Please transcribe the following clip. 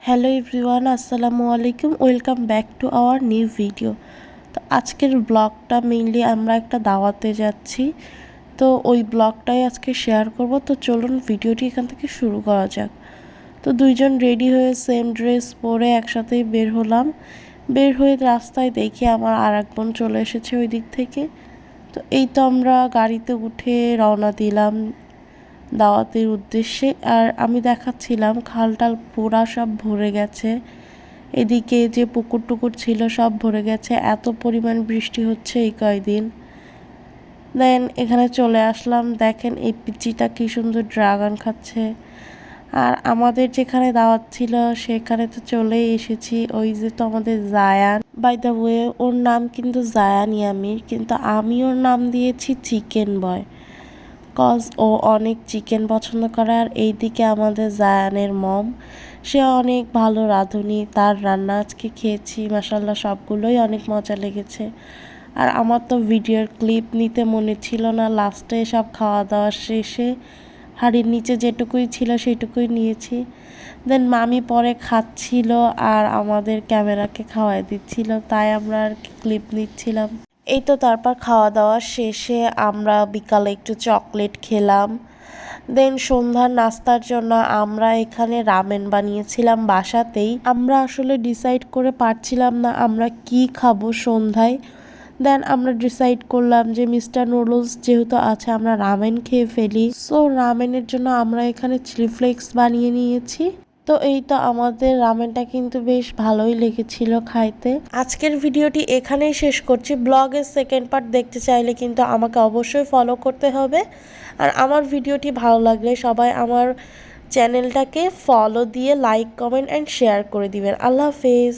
Hello everyone, আসসালামু আলাইকুম। Welcome back to our new video. তো আজকের ব্লগটা মেইনলি আমরা একটা দাওয়াতে যাচ্ছি, তো ওই ব্লগটাই আজকে শেয়ার করব। তো চলুন ভিডিওটি এখান থেকে শুরু করা যাক। তো দুইজন রেডি হয়ে সেম ড্রেস পরে একসাথেই বের হলাম। বের হয়ে রাস্তায় দেখি আমার আর এক বোন চলে এসেছে ওই দিক থেকে। তো এই তো আমরা গাড়িতে উঠে রওনা দিলাম দাওয়াতের উদ্দেশ্যে। আর আমি দেখাচ্ছিলাম খালটাল পুরা সব ভরে গেছে, এদিকে যে পুকুর টুকুর ছিল সব ভরে গেছে, এত পরিমাণ বৃষ্টি হচ্ছে এই কয়দিন। দেন এখানে চলে আসলাম, দেখেন এই পিচ্চিটা কি সুন্দর ড্রাগন খাচ্ছে। আর আমাদের যেখানে দাওয়াত ছিল সেখানে তো চলেই এসেছি। ওই যে তো আমাদের জায়ান, বাই দ্য ওয়ে ওর নাম কিন্তু জায়ান ইয়ামির, কিন্তু আমি ওর নাম দিয়েছি চিকেন বয়, কজ ও অনেক চিকেন পছন্দ করে। আর এইদিকে আমাদের জায়ানের মম, সে অনেক ভালো রাঁধুনি, তার রান্না আজকে খেয়েছি, মাসাল্লাহ সবগুলোই অনেক মজা লেগেছে। আর আমার তো ভিডিওর ক্লিপ নিতে মনে ছিল না, লাস্টে সব খাওয়া দাওয়া শেষে হাঁড়ির নিচে যেটুকুই ছিল সেইটুকুই নিয়েছি। দেন মামি পরে খাচ্ছিল আর আমাদের ক্যামেরাকে খাওয়াই দিচ্ছিল, তাই আমরা আর কি ক্লিপ নিচ্ছিলাম। এই তো তারপর খাওয়া দাওয়া শেষে আমরা বিকালে একটু চকলেট খেলাম। দেন সন্ধ্যার নাস্তার জন্য আমরা এখানে রামেন বানিয়েছিলাম বাসাতেই। আমরা আসলে ডিসাইড করে পারছিলাম না আমরা কি খাবো সন্ধ্যায়। দেন আমরা ডিসাইড করলাম যে মিস্টার নুডলস যেহেতু আছে আমরা রামেন খেয়ে ফেলি। সো রামেনের জন্য আমরা এখানে চিলি ফ্লেক্স বানিয়ে নিয়েছি। তো এই তো আমাদের রামেনটা কিন্তু বেশ ভালোই লেগেছিল খাইতে। আজকের ভিডিওটি এখানেই শেষ করছি। ব্লগের সেকেন্ড পার্ট দেখতে চাইলে কিন্তু আমাকে অবশ্যই ফলো করতে হবে। আর আমার ভিডিওটি ভালো লাগলে সবাই আমার চ্যানেলটাকে ফলো দিয়ে লাইক, কমেন্ট অ্যান্ড শেয়ার করে দিবেন। আল্লাহ হাফেজ।